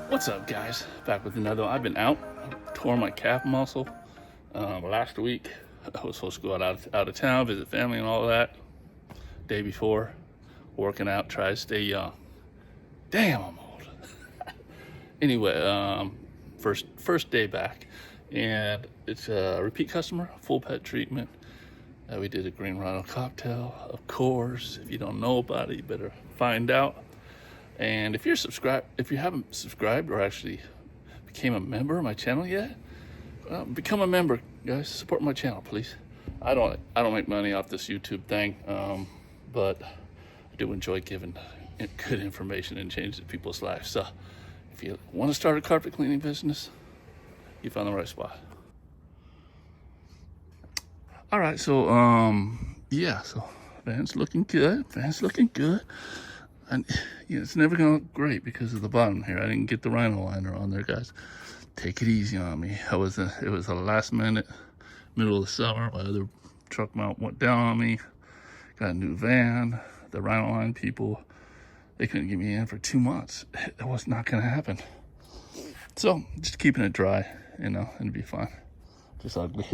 What's up, guys? Back with another one. I've been out, tore my calf muscle last week. I was supposed to go out of town, visit family and all that. Day before, working out, try to stay young. Damn, I'm old. Anyway, first day back, and it's a repeat customer, full pet treatment. We did a Green Rhino cocktail, of course. If you don't know about it, you better find out. And if you haven't subscribed or actually became a member of my channel yet, become a member, guys. Support my channel, please. I don't make money off this YouTube thing, but I do enjoy giving good information and changing people's lives. So if you want to start a carpet cleaning business, you found the right spot. All right, so so van's looking good. And it's never gonna look great because of the bottom here. I didn't get the Rhino liner on there, guys. Take it easy on me. It was a last minute, middle of the summer. My other truck mount went down on me. Got a new van. The Rhino line people, they couldn't get me in for 2 months. That was not gonna happen. So just keeping it dry, and it'd be fine. Just ugly.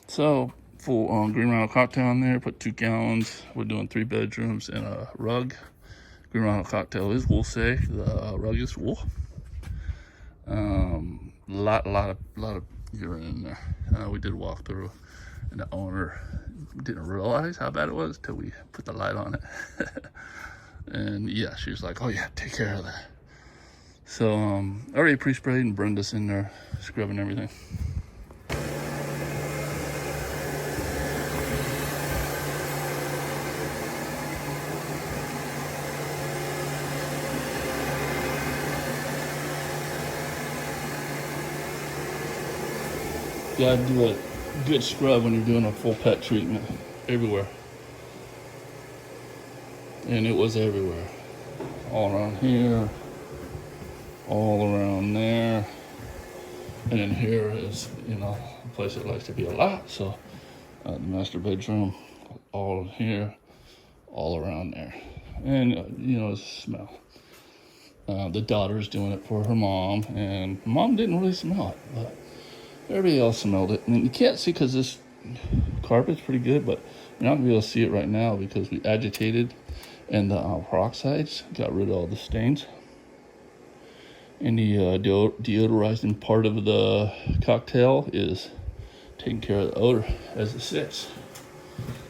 So full Green Rhino cocktail in there. Put 2 gallons. We're doing 3 bedrooms and a rug. Green Rhino cocktail is wool safe. The rug is wool. Lot of urine in there. We did a walkthrough, and the owner didn't realize how bad it was till we put the light on it. And yeah, she was like, "Oh yeah, take care of that." So already pre-sprayed, and Brenda's in there scrubbing everything. You gotta do a good scrub when you're doing a full pet treatment, everywhere. And it was everywhere. All around here, all around there. And then here is, a place that likes to be a lot. So the master bedroom, all in here, all around there. And, the smell. The daughter's doing it for her mom, and mom didn't really smell it, but everybody else smelled it. And you can't see because this carpet's pretty good, but you're not going to be able to see it right now because we agitated and the peroxides got rid of all the stains. And the deodorizing part of the cocktail is taking care of the odor as it sits.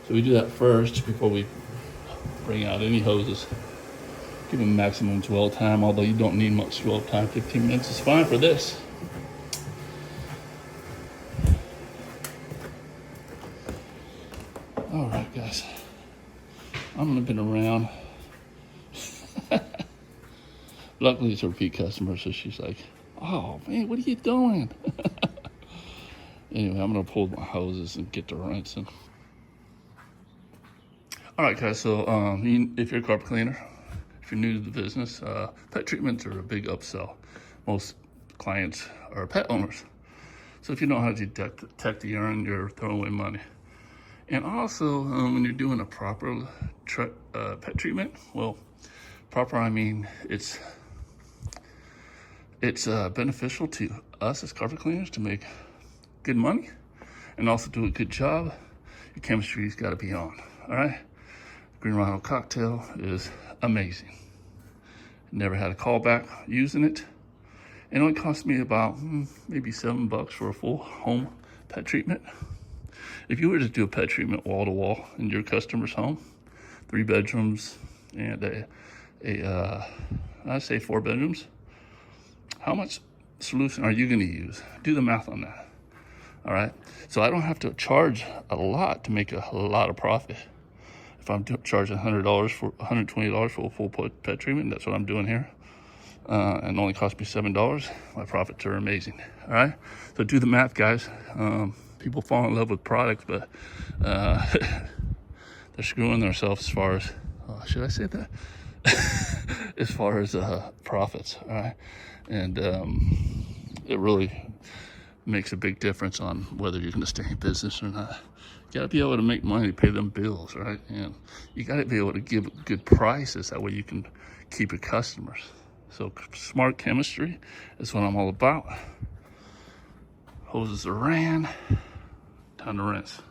So we do that first before we bring out any hoses. Give them maximum dwell time, although you don't need much dwell time. 15 minutes is fine for this. All right, guys. I'm gonna been around. Luckily, it's a repeat customer, so she's like, "Oh man, what are you doing?" Anyway, I'm gonna pull my hoses and get to rinsing. All right, guys. So, if you're a carpet cleaner, if you're new to the business, pet treatments are a big upsell. Most clients are pet owners, so if you know how to detect the urine, you're throwing away money. And also, when you're doing a proper pet treatment, well, proper, I mean, it's beneficial to us as carpet cleaners to make good money and also do a good job. Your chemistry's got to be on, all right? Green Rhino cocktail is amazing. Never had a callback using it. It only cost me about maybe $7 for a full home pet treatment. If you were to do a pet treatment wall to wall in your customer's home, 3 bedrooms and I'd say 4 bedrooms, how much solution are you going to use? Do the math on that. All right. So I don't have to charge a lot to make a lot of profit. If I'm charging $120 for a full pet treatment, that's what I'm doing here. And only cost me $7. My profits are amazing. All right. So do the math, guys. People fall in love with products, but they're screwing themselves as far as, should I say that? As far as profits, all right? And it really makes a big difference on whether you're going to stay in business or not. You got to be able to make money to pay them bills, right? And you got to be able to give good prices. That way you can keep your customers. So smart chemistry is what I'm all about. Hoses are ran, time to rinse.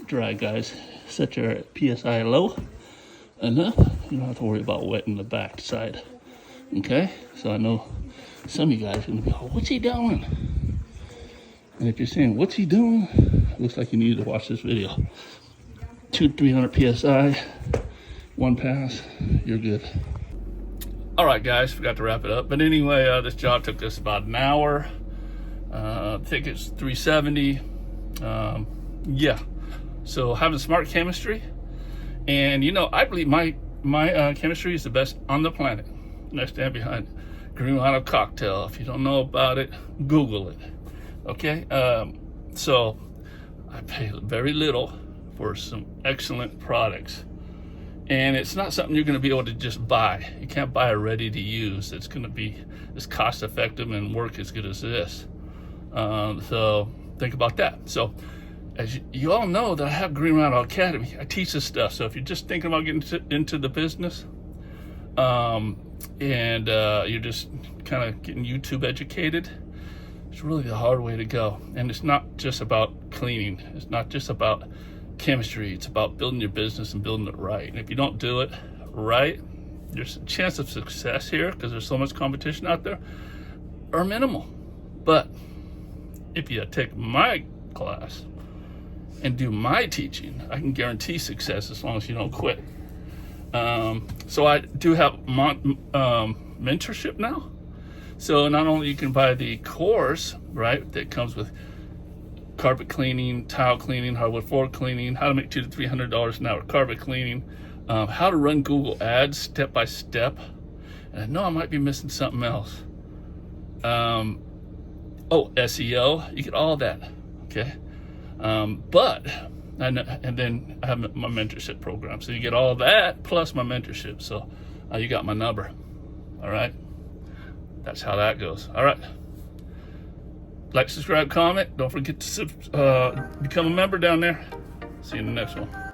Dry, guys. Set your PSI low enough. You don't have to worry about wetting the back side. Okay? So I know some of you guys are gonna be, oh, what's he doing? And if you're saying, what's he doing? Looks like you need to watch this video. 200-300 PSI, one pass, you're good. All right, guys, forgot to wrap it up. But anyway, this job took us about an hour. I think it's 370. Yeah. So having smart chemistry, and you know, I believe my chemistry is the best on the planet. I stand behind Green Rhino cocktail. If you don't know about it, Google it. Okay. So I pay very little for some excellent products, and it's not something you're going to be able to just buy. You can't buy a ready to use. It's going to be as cost effective and work as good as this. So think about that. So as you all know, that I have Green Rhino Academy. I teach this stuff. So if you're just thinking about getting into the business, and you're just kind of getting YouTube educated, it's really the hard way to go. And it's not just about cleaning. It's not just about chemistry. It's about building your business and building it right. And if you don't do it right, there's a chance of success here, because there's so much competition out there, are minimal. But if you take my class and do my teaching, I can guarantee success as long as you don't quit. So I do have mentorship now. So not only you can buy the course, right, that comes with carpet cleaning, tile cleaning, hardwood floor cleaning, how to make $200 to $300 an hour carpet cleaning, how to run Google Ads step by step. And I know I might be missing something else. SEO, you get all that, okay? And then I have my mentorship program. So you get all that plus my mentorship. So you got my number, all right? That's how that goes, all right? Like, subscribe, comment. Don't forget to become a member down there. See you in the next one.